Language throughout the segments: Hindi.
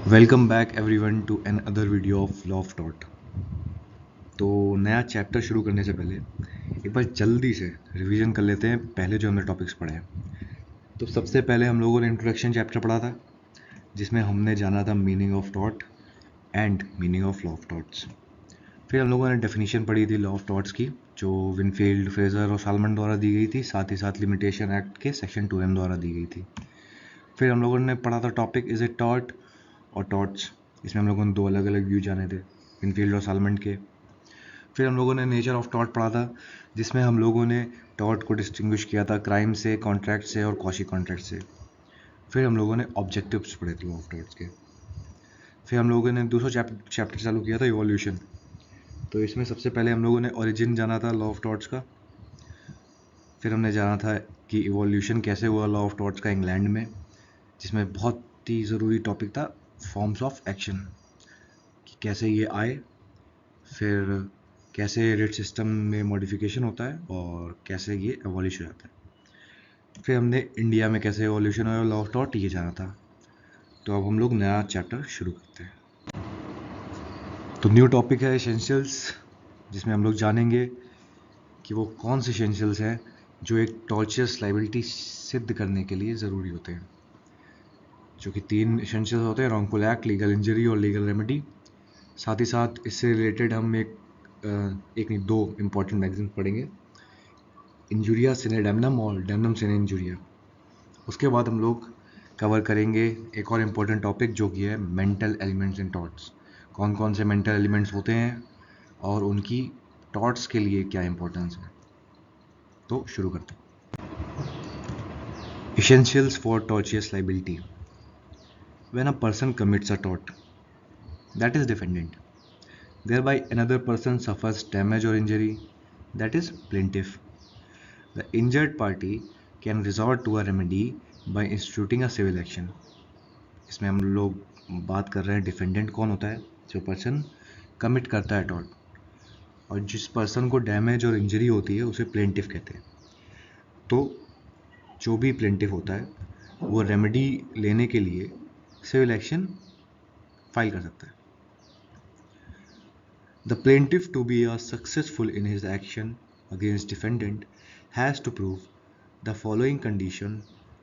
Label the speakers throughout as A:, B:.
A: Welcome back everyone to another video of law of thought. तो नया चैप्टर शुरू करने से पहले एक बार जल्दी से रिवीजन कर लेते हैं पहले जो हमने टॉपिक्स पढ़े हैं। तो सबसे पहले हम लोगों ने इंट्रोडक्शन चैप्टर पढ़ा था जिसमें हमने जाना था meaning of thought and meaning of law of thoughts. फिर हम लोगों ने डेफिनेशन पढ़ी थी लॉ ऑफ थॉट्स की, जो विनफील्ड, फ्रेजर और सालमन द्वारा दी गई थी, साथ ही साथ लिमिटेशन एक्ट के सेक्शन 2M द्वारा दी गई थी। फिर हम लोगों ने पढ़ा था टॉपिक इज ए थॉट और थॉट्स। इसमें हम लोगों ने दो अलग अलग व्यू जाने थे, विनफील्ड और सालमन के। फिर हम लोगों ने नेचर ऑफ थॉट पढ़ा था जिसमें हम लोगों ने थॉट को डिस्टिंग्विश किया था क्राइम से, कॉन्ट्रैक्ट से और कॉशी कॉन्ट्रैक्ट से। फिर हम लोगों ने ऑब्जेक्टिव्स पढ़े थे लॉ ऑफ थॉट्स के। फिर हम लोगों ने दूसरा चैप्टर चालू किया था इवोल्यूशन। तो इसमें सबसे पहले हम लोगों ने ओरिजिन जाना था लॉ ऑफ थॉट्स का। फिर हमने जाना था कि इवोल्यूशन कैसे हुआ लॉ ऑफ थॉट्स का इंग्लैंड में, जिसमें बहुत ही ज़रूरी टॉपिक था फॉर्म्स ऑफ एक्शन, कि कैसे ये आए, फिर कैसे रेट सिस्टम में मॉडिफिकेशन होता है और कैसे ये एवोल्यूशन हो जाता है। फिर हमने इंडिया में कैसे एवोल्यूशन हुआ लॉ ऑफ थॉट ये जाना था। तो अब हम लोग नया चैप्टर शुरू करते हैं। तो न्यू टॉपिक है एसेंशियल्स, जिसमें हम लोग जानेंगे कि वो कौन से एसेंशियल्स हैं जो एक टॉर्चरस लाइबिलिटी सिद्ध करने के लिए ज़रूरी होते हैं, जो कि 3 एसेंशियल्स होते हैं: रॉन्गफुल एक्ट, लीगल इंजरी और लीगल रेमेडी। साथ ही साथ इससे रिलेटेड हम एक नहीं 2 इम्पॉर्टेंट मैगजीन पढ़ेंगे, इंजुरिया सिने डेमनम और डेमनम सिने इंजुरिया। उसके बाद हम लोग कवर करेंगे एक और इम्पॉर्टेंट टॉपिक जो कि है मेंटल एलिमेंट्स इन थॉट्स। कौन कौन से मेंटल एलिमेंट्स होते हैं और उनकी थॉट्स के लिए क्या इंपॉर्टेंस है। तो शुरू करते हैं। Essentials for tortious liability. When a person commits a tort, that is defendant, thereby another person suffers damage or injury, that is plaintiff. The injured party can resort to a remedy by instituting a civil action. इसमें हम लोग बात कर रहे हैं डिफेंडेंट कौन होता है, जो पर्सन कमिट करता है टॉर्ट, और जिस पर्सन को डैमेज और इंजरी होती है उसे प्लेंटिफ कहते हैं। तो जो भी प्लेंटिफ होता है वो रेमेडी लेने के लिए सिविल एक्शन फाइल कर सकता है। The plaintiff, to be successful in his action against defendant, has to prove the following condition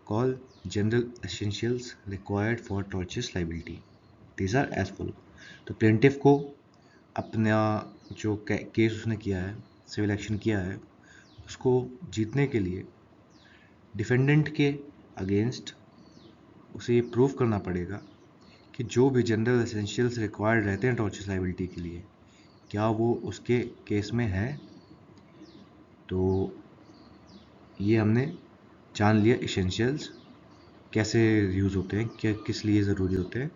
A: called general essentials required for tortious liability. These are as follow. तो plaintiff को अपना जो केस उसने किया है, सिविल एक्शन किया है, उसको जीतने के लिए डिफेंडेंट के अगेंस्ट उसे ये प्रूव करना पड़ेगा कि जो भी जनरल एसेंशियल्स रिक्वायर्ड रहते हैं टॉर्चरस लाइबिलिटी के लिए, क्या वो उसके केस में है। तो ये हमने जान लिया एसेंशियल्स कैसे यूज़ होते हैं, क्या किस लिए ज़रूरी होते हैं।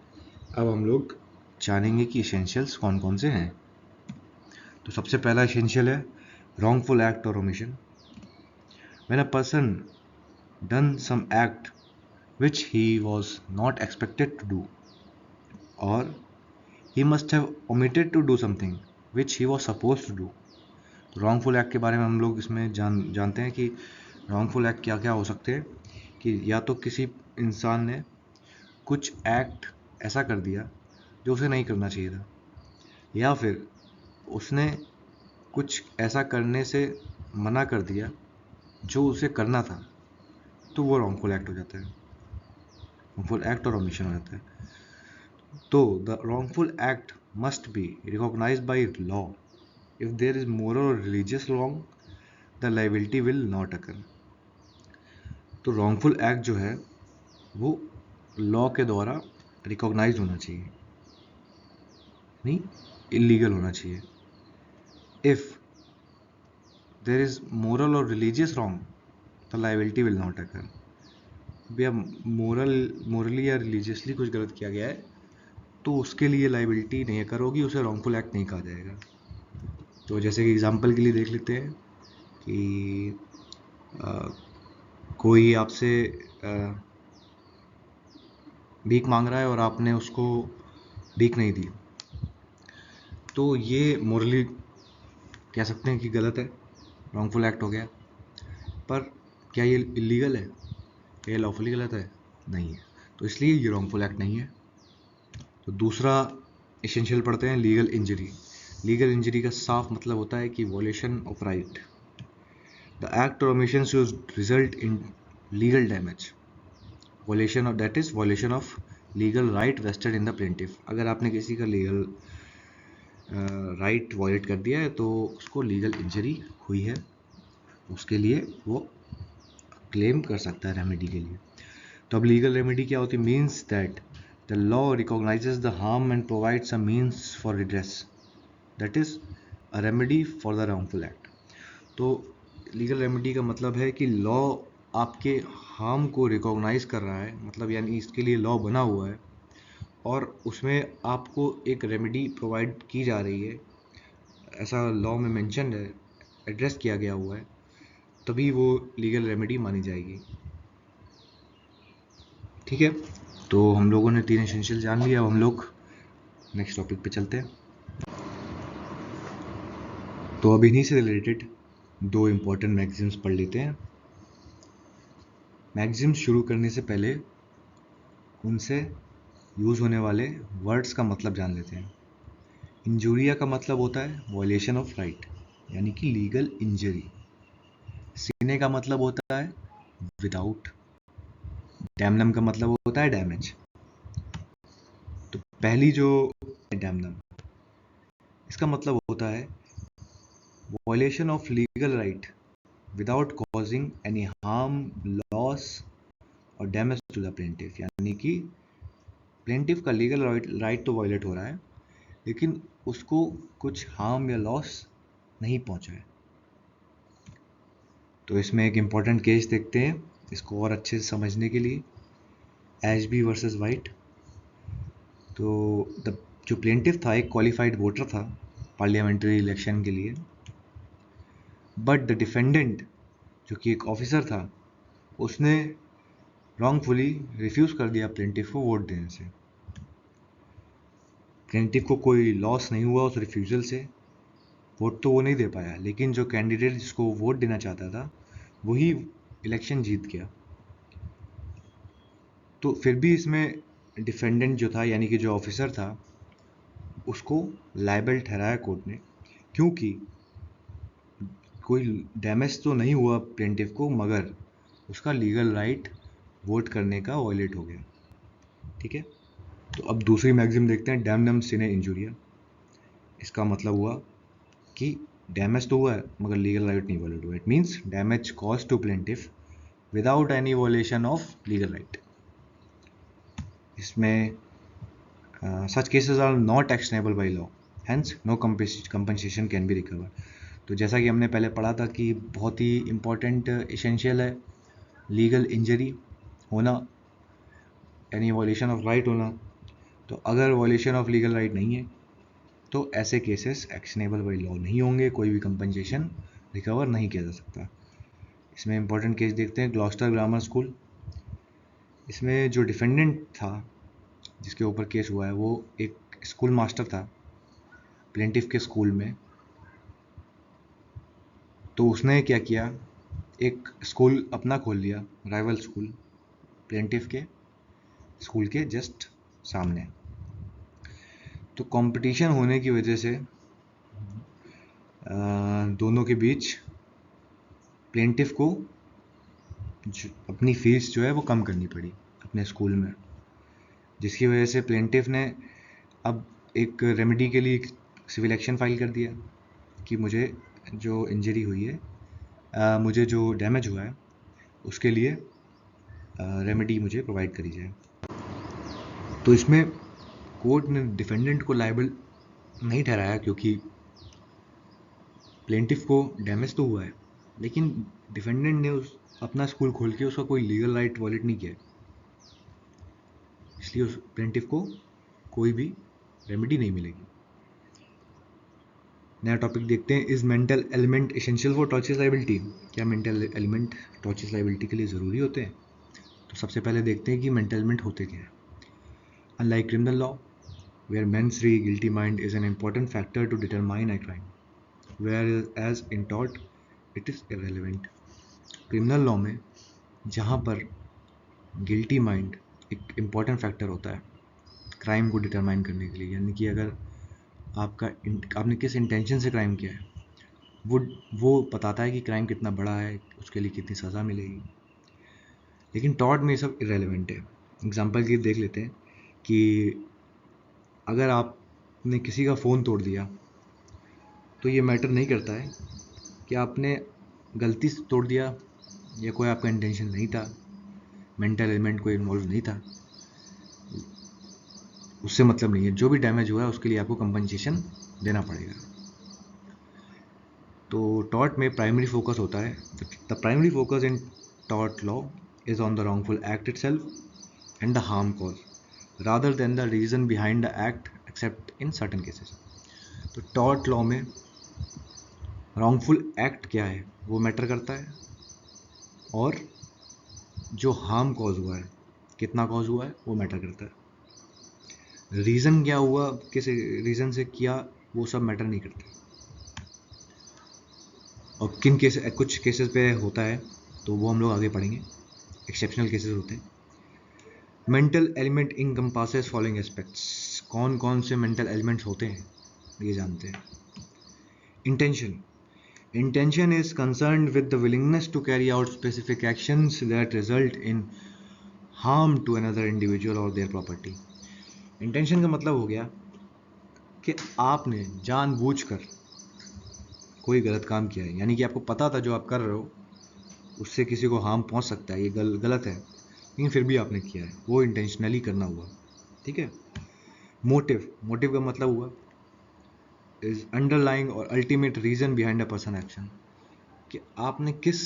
A: अब हम लोग जानेंगे कि एसेंशियल्स कौन कौन से हैं। तो सबसे पहला एसेंशियल है रॉन्गफुल एक्ट और omission. When a person done some act which he was not expected to do, or he must have omitted to do something which he was supposed to do. तो रॉन्गफुल एक्ट के बारे में हम लोग इसमें जानते हैं कि रॉन्गफुल एक्ट क्या क्या हो सकते हैं, कि या तो किसी इंसान ने कुछ एक्ट ऐसा कर दिया जो उसे नहीं करना चाहिए था, या फिर उसने कुछ ऐसा करने से मना कर दिया जो उसे करना था, तो वो रॉन्गफुल एक्ट हो जाता है, रॉन्गफुल एक्ट और ओमिशन हो जाता है। तो the wrongful act must be recognised by law. If there is moral or religious wrong, the liability will not occur. तो रॉन्गफुल एक्ट जो है वो लॉ के द्वारा रिकॉग्नाइज होना चाहिए, नहीं इलीगल होना चाहिए। If there is moral or religious wrong, the liability will not अकर। भैया मोरली या रिलीजियसली कुछ गलत किया गया है तो उसके लिए लाइबिलिटी नहीं अकर होगी, उसे रॉन्गफुल एक्ट नहीं कहा जाएगा। तो जैसे कि एग्जांपल के लिए देख लेते हैं कि कोई आपसे भीख मांग रहा है और आपने उसको भीख नहीं दी, तो ये मोरली कह सकते हैं कि गलत है, रॉन्गफुल एक्ट हो गया। पर क्या ये इलीगल है, क्या ये लॉफुली गलत है? नहीं है। तो इसलिए ये रॉन्गफुल एक्ट नहीं है। तो दूसरा एसेंशियल पढ़ते हैं, लीगल इंजरी। लीगल इंजरी का साफ मतलब होता है कि violation of right, the act और omission should result in legal damage, violation of, that is violation of legal right vested in the plaintiff. अगर आपने किसी का लीगल राइट वॉयलेट कर दिया है तो उसको लीगल इंजरी हुई है, उसके लिए वो क्लेम कर सकता है रेमेडी के लिए। तो अब लीगल रेमेडी क्या होती है? Means that the law recognises the harm and provides a means for redress, that is a remedy for the wrongful act. तो लीगल रेमेडी का मतलब है कि लॉ आपके हार्म को रिकॉग्नाइज कर रहा है, मतलब यानी इसके लिए लॉ बना हुआ है और उसमें आपको एक रेमेडी प्रोवाइड की जा रही है, ऐसा लॉ में मेंशन है, एड्रेस किया गया हुआ है, तभी वो लीगल रेमेडी मानी जाएगी। ठीक है, तो हम लोगों ने 3 एसेंशियल जान लिया। अब हम लोग नेक्स्ट टॉपिक पे चलते हैं। तो अब इन्हीं से रिलेटेड 2 इम्पोर्टेंट मैगजीम्स पढ़ लेते हैं। मैगजीम्स शुरू करने से पहले उनसे यूज़ होने वाले वर्ड्स का मतलब जान लेते हैं। इंजूरिया का मतलब होता है वॉयलेशन ऑफ राइट, यानी कि लीगल इंजरी। सीने का मतलब होता है विदाउट। डैमनम का मतलब होता है डैमेज। तो पहली जो डैमनम, इसका मतलब होता है violation of legal right without causing any harm, loss और डैमेज टू द प्लेंटिफ, यानी कि प्लेंटिफ का लीगल राइट तो वायलेट हो रहा है लेकिन उसको कुछ हार्म या लॉस नहीं पहुंचा है। तो इसमें एक इम्पॉर्टेंट केस देखते हैं इसको और अच्छे से समझने के लिए, एशबी वर्सेस वाइट। तो जो प्लेंटिफ था एक क्वालिफाइड वोटर था पार्लियामेंट्री इलेक्शन के लिए, बट द डिफेंडेंट जो कि एक ऑफिसर था उसने रॉन्गफुली रिफ्यूज़ कर दिया प्लेंटिफ को वोट देने से। प्लेंटिफ को कोई लॉस नहीं हुआ उस रिफ्यूज़ल से, वोट तो वो नहीं दे पाया, लेकिन जो कैंडिडेट जिसको वोट देना चाहता था वही इलेक्शन जीत गया। तो फिर भी इसमें डिफेंडेंट जो था यानी कि जो ऑफिसर था उसको लायबल ठहराया कोर्ट ने, क्योंकि कोई डैमेज तो नहीं हुआ प्लेंटिफ को मगर उसका लीगल राइट वोट करने का वायलेट हो गया। ठीक है, तो अब दूसरी मैगजीम देखते हैं, डैमनम सिने इंजूरिया। इसका मतलब हुआ कि डैमेज तो हुआ है मगर लीगल राइट नहीं वायलेट हुआ। It means damage cause to plaintiff without any violation of legal right. इसमें such cases are not actionable by law, hence no compensation can be recovered। तो जैसा कि हमने पहले पढ़ा था कि बहुत ही इम्पोर्टेंट एसेंशियल है लीगल इंजरी होना, यानी वॉयलेशन ऑफ राइट होना। तो अगर वॉयलेशन ऑफ लीगल राइट नहीं है तो ऐसे केसेस एक्शनेबल बाई लॉ नहीं होंगे, कोई भी कंपनसेशन रिकवर नहीं किया जा सकता। इसमें इम्पोर्टेंट केस देखते हैं, ग्लॉस्टर ग्रामर स्कूल। इसमें जो डिफेंडेंट था जिसके ऊपर केस हुआ है वो एक स्कूल मास्टर था प्लेंटिफ के स्कूल में। तो उसने क्या किया, एक स्कूल अपना खोल लिया, राइवल स्कूल प्लेंटिफ के स्कूल के जस्ट सामने। तो कंपटीशन होने की वजह से दोनों के बीच प्लेंटिफ को अपनी फीस जो है वो कम करनी पड़ी अपने स्कूल में, जिसकी वजह से प्लेंटिफ ने अब एक रेमेडी के लिए सिविल एक्शन फाइल कर दिया कि मुझे जो इंजरी हुई है, मुझे जो डैमेज हुआ है उसके लिए रेमेडी मुझे प्रोवाइड करी जाए। तो इसमें कोर्ट ने डिफेंडेंट को लायबल नहीं ठहराया क्योंकि प्लेंटिफ को डैमेज तो हुआ है लेकिन डिफेंडेंट ने उस अपना स्कूल खोल के उसका कोई लीगल राइट वॉयलेट नहीं किया, इसलिए उस प्लेंटिफ को कोई भी रेमेडी नहीं मिलेगी। नया टॉपिक देखते हैं, is mental element essential for torts liability. क्या मेंटल एलिमेंट टॉर्चस लायबिलिटी के लिए ज़रूरी होते हैं? तो सबसे पहले देखते हैं कि मेंटल एलिमेंट होते क्या हैं। Unlike criminal law where men's free guilty mind is an important factor to determine a crime, whereas in tort it is irrelevant। Criminal law में जहाँ पर गिल्टी माइंड एक इम्पॉर्टेंट फैक्टर होता है क्राइम को डिटरमाइन करने के लिए, यानी कि अगर आपने किस इंटेंशन से क्राइम किया है वो बताता है कि क्राइम कितना बड़ा है, उसके लिए कितनी सज़ा मिलेगी। लेकिन टॉर्ट में ये सब इरेलीवेंट है। एग्जाम्पल के लिए देख लेते हैं कि अगर आपने किसी का फ़ोन तोड़ दिया तो ये मैटर नहीं करता है कि आपने गलती से तोड़ दिया या कोई आपका इंटेंशन नहीं था, मेंटल एलिमेंट कोई इन्वॉल्व नहीं था, उससे मतलब नहीं है। जो भी डैमेज हुआ है उसके लिए आपको कंपनसेशन देना पड़ेगा। तो टॉर्ट में प्राइमरी फोकस होता है, the primary focus in tort law is on the wrongful act itself and the harm cause rather than the reason behind the act except in certain cases. तो टॉर्ट लॉ में रॉन्गफुल एक्ट क्या है वो मैटर करता है, और जो हार्म कॉज हुआ है, कितना कॉज हुआ है, वो मैटर करता है। रीज़न क्या हुआ, किस रीज़न से किया, वो सब मैटर नहीं करता। और किन केस कुछ केसेस पे होता है तो वो हम लोग आगे पढ़ेंगे, एक्सेप्शनल केसेस होते हैं। Mental element encompasses following aspects. कौन कौन से मेंटल एलिमेंट्स होते हैं ये जानते हैं। Intention. Intention is concerned with the willingness to carry out specific actions that result in harm to another individual or their property. Intention का मतलब हो गया कि आपने जानबूझकर कोई गलत काम किया है, यानी कि आपको पता था जो आप कर रहे हो उससे किसी को हार्म पहुंच सकता है, ये गलत है, लेकिन फिर भी आपने किया है, वो इंटेंशनली करना हुआ। ठीक है। मोटिव। मोटिव का मतलब हुआ इज अंडरलाइंग और ultimate reason behind a person action, कि आपने किस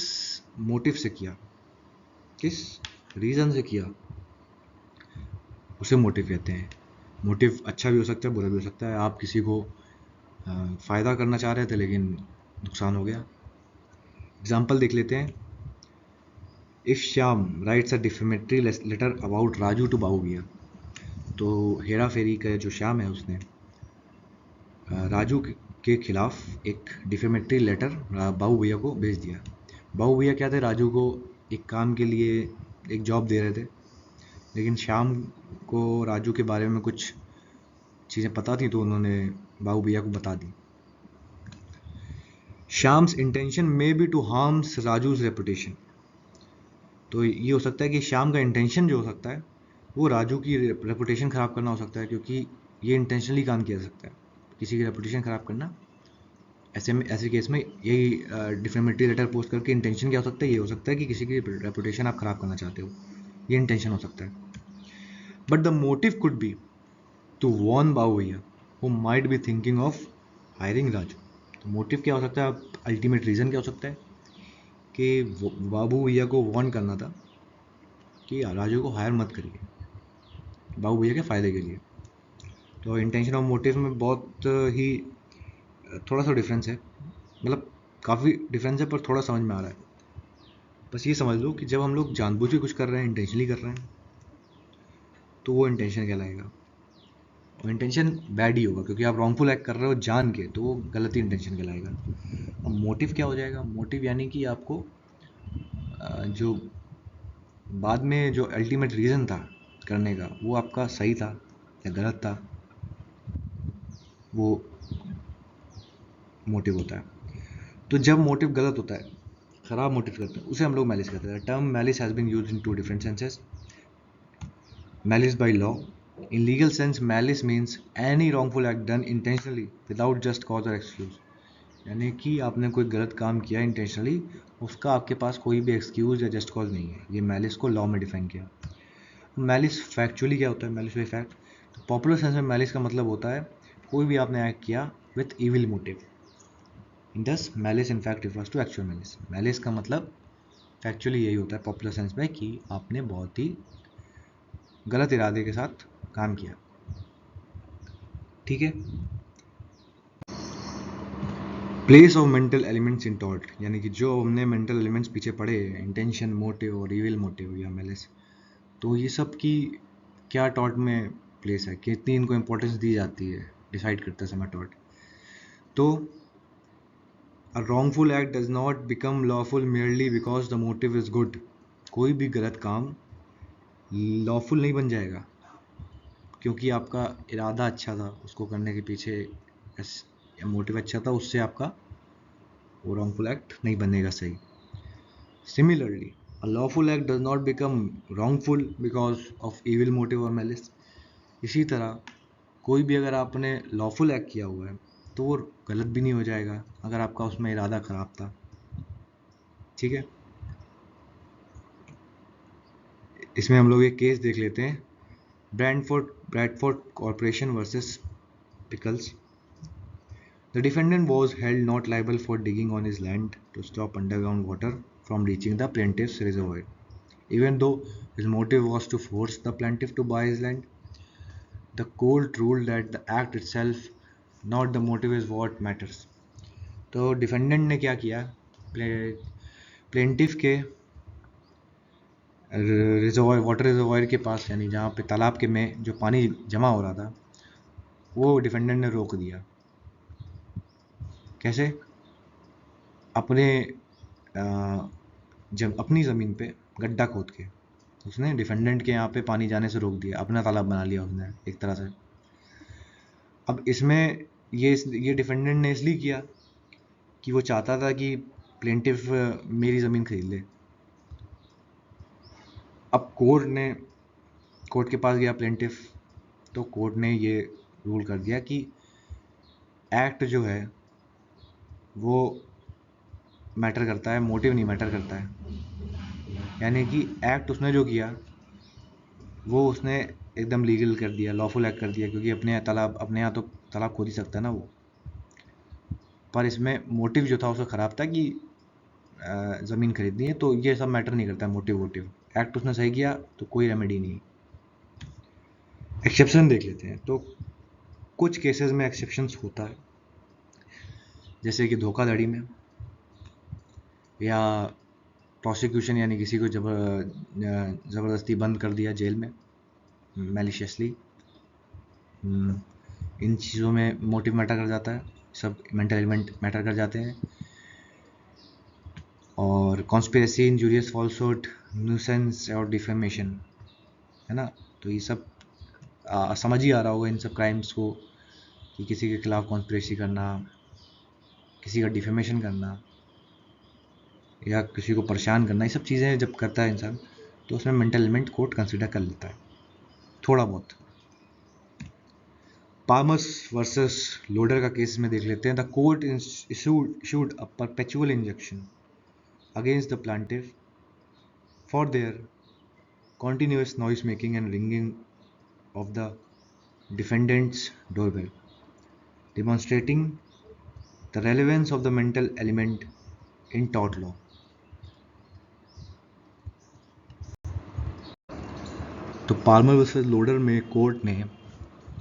A: मोटिव से किया, किस रीज़न से किया, उसे मोटिव कहते हैं। मोटिव अच्छा भी हो सकता है, बुरा भी हो सकता है। आप किसी को फ़ायदा करना चाह रहे थे लेकिन नुकसान हो गया। एग्जाम्पल देख लेते हैं। If Shyam writes a defamatory letter about Raju to Babu Bhaiya, तो हेरा फेरी का जो श्याम है उसने राजू के खिलाफ एक डिफेमेटरी लेटर बाबू भैया को भेज दिया। बाबू भैया क्या थे, राजू को एक काम के लिए एक जॉब दे रहे थे, लेकिन श्याम को राजू के बारे में कुछ चीज़ें पता थी तो उन्होंने बाबू भैया को बता दी। Shyam's intention may be to harms Raju's reputation. तो ये हो सकता है कि श्याम का इंटेंशन जो हो सकता है वो राजू की रेपुटेशन ख़राब करना हो सकता है, क्योंकि ये इंटेंशनली काम किया जा सकता है, किसी की रेपुटेशन ख़राब करना। ऐसे केस में यही डिफेमेटरी लेटर पोस्ट करके इंटेंशन क्या हो सकता है, ये हो सकता है कि किसी की रेपुटेशन आप ख़राब करना चाहते हो, ये इंटेंशन हो सकता है। But the motive could be to warn Babu Bhaiya who might be thinking of hiring Raju. तो मोटिव क्या हो सकता है, अल्टीमेट रीज़न क्या हो सकता है कि बाबू भैया को वॉर्न करना था कि राजू को हायर मत करिए, बाबू भैया के फ़ायदे के लिए। तो इंटेंशन और मोटिव में बहुत ही थोड़ा सा डिफरेंस है, मतलब काफ़ी डिफरेंस है, पर थोड़ा समझ में आ रहा है। बस ये समझ लो कि जब हम लोग जानबूझ के कुछ कर रहे हैं, इंटेंशनली कर रहे हैं, तो वो इंटेंशन कहलाएगा। और इंटेंशन बैड ही होगा, क्योंकि आप रॉन्गफुल एक्ट कर रहे हो जान के, तो वो गलत ही इंटेंशन कहलाएगा। अब मोटिव क्या हो जाएगा, मोटिव यानी कि आपको जो बाद में जो अल्टीमेट रीज़न था करने का, वो आपका सही था या गलत था, वो मोटिव होता है। तो जब मोटिव गलत होता है, ख़राब मोटिव करते हैं, उसे हम लोग मैलिस कहते हैं। Term malice has been used in two different senses. Malice by law. In legal sense, malice means any wrongful act done intentionally without just cause or excuse. यानी कि आपने कोई गलत काम किया इंटेंशनली, उसका आपके पास कोई भी एक्सक्यूज या जस्ट कॉज नहीं है। ये मैलिस को लॉ में डिफाइन किया। मैलिस फैक्चुअली क्या होता है, मैलिस बाय फैक्ट। तो पॉपुलर सेंस में मैलिस का मतलब होता है कोई भी आपने एक्ट किया with evil motive. Thus malice in fact refers to actual malice. Malice का मतलब फैक्चुअली यही होता है पॉपुलर सेंस में, कि आपने बहुत ही गलत इरादे के साथ काम किया। ठीक है। Place of mental elements in tort, यानी कि जो हमने मेंटल एलिमेंट्स पीछे पढ़े, इंटेंशन, मोटिव और इविल मोटिव या मैलिस, तो ये सब की क्या टॉर्ट में प्लेस है, कितनी इनको इंपॉर्टेंस दी जाती है, डिसाइड करते समय टॉर्ट। तो अ wrongful act does not become lawful merely because the motive is good. कोई भी गलत काम लॉफुल नहीं बन जाएगा क्योंकि आपका इरादा अच्छा था, उसको करने के पीछे मोटिव अच्छा था, उससे आपका वो wrongful act नहीं बनेगा सही। Similarly, a lawful act does not become wrongful because of evil motive or malice. इसी तरह कोई भी अगर आपने लॉफुल एक्ट किया हुआ है तो वो गलत भी नहीं हो जाएगा अगर आपका उसमें इरादा खराब था। ठीक है, इसमें हम लोग एक केस देख लेते हैं, Bradford corporation versus pickles. The defendant was held not liable for digging on his land to stop underground water from reaching the plaintiff's reservoir, even though his motive was to force the plaintiff to buy his land. The court ruled that the act itself, not the motive, is what matters. तो डिफेंडेंट ने क्या किया, प्लेंटिफ के रिजर्वायर, वाटर रिजर्वायर के पास, यानी जहाँ पे तालाब के में जो पानी जमा हो रहा था, वो डिफेंडेंट ने रोक दिया। कैसे? अपने जब अपनी ज़मीन पे गड्ढा खोद के उसने डिफेंडेंट के यहाँ पे पानी जाने से रोक दिया, अपना तालाब बना लिया उसने एक तरह से। अब इसमें ये डिफेंडेंट ने इसलिए किया कि वो चाहता था कि प्लेंटिफ मेरी ज़मीन खरीद ले। अब कोर्ट के पास गया प्लेंटिफ, तो कोर्ट ने ये रूल कर दिया कि एक्ट जो है वो मैटर करता है, मोटिव नहीं मैटर करता है। यानी कि एक्ट उसने जो किया वो उसने एकदम लीगल कर दिया, लॉफुल एक्ट कर दिया, क्योंकि अपने यहाँ तो तालाब खोद ही सकता है ना वो। पर इसमें मोटिव जो था उसका ख़राब था कि ज़मीन खरीदनी है, तो ये सब मैटर नहीं करता मोटिव। एक्ट उसने सही किया तो कोई रेमेडी नहीं। एक्सेप्शन देख लेते हैं, तो कुछ केसेस में एक्सेप्शंस होता है, जैसे कि धोखाधड़ी में, या प्रोसिक्यूशन यानी किसी को ज़बरदस्ती बंद कर दिया जेल में मैलिशियसली। इन चीज़ों में मोटिव मैटर कर जाता है, सब मेंटल एलिमेंट मैटर कर जाते हैं। और कॉन्स्पिरेसी, इंजूरियस फॉल्सहुड, न्यूसेंस और डिफेमेशन, है ना। तो ये सब समझ ही आ रहा होगा इन सब क्राइम्स को, कि किसी के खिलाफ कॉन्स्पिरेसी करना, किसी का डिफेमेशन करना, या किसी को परेशान करना, ये सब चीज़ें जब करता है इंसान तो उसमें मेंटल एलिमेंट कोर्ट कंसिडर कर लेता है थोड़ा बहुत। पामर्स वर्सेस लोडर का केस में देख लेते हैं। The court issued a perpetual injunction against the plaintiff for their continuous noise making and ringing of the defendant's doorbell, demonstrating the relevance of the mental element in tort law. तो पाल्मर वर्सेस लोडर में कोर्ट ने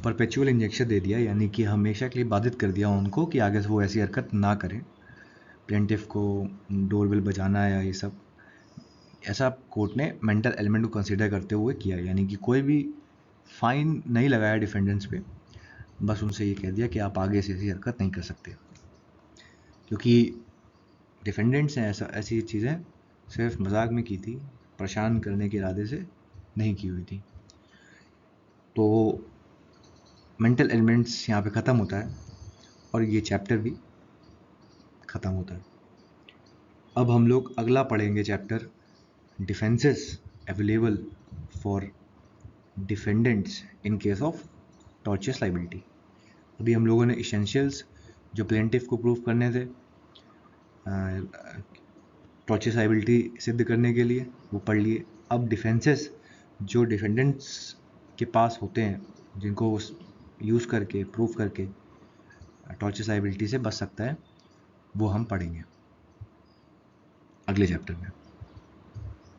A: परपेचुअल इंजेक्शन दे दिया, यानी कि हमेशा के लिए बाधित कर दिया उनको कि आगे से वो ऐसी हरकत ना करें, प्लेंटिफ को डोरबेल बजाना या ये सब। ऐसा कोर्ट ने मेंटल एलिमेंट को कंसीडर करते हुए किया, यानी कि कोई भी फाइन नहीं लगाया डिफेंडेंट्स पे, बस उनसे ये कह दिया कि आप आगे से ऐसी हरकत नहीं कर सकते, क्योंकि डिफेंडेंट्स ने ऐसी चीज़ें सिर्फ मजाक में की थी, परेशान करने के इरादे से नहीं की हुई थी। तो मेंटल एलिमेंट्स यहाँ पे ख़त्म होता है और ये चैप्टर भी ख़त्म होता है। अब हम लोग अगला पढ़ेंगे chapter, defences available for defendants in case of torturers liability. अभी हम लोगों ने इसेंशियल्स जो प्लेंटिफ को प्रूव करने थे टॉर्चरस लाइबिलिटी सिद्ध करने के लिए, वो पढ़ लिए। अब डिफेंसेस जो डिफेंडेंट्स के पास होते हैं, जिनको यूज़ करके प्रूव करके टॉर्चरस लाइबिलिटी से बच सकता है, वो हम पढ़ेंगे अगले चैप्टर में।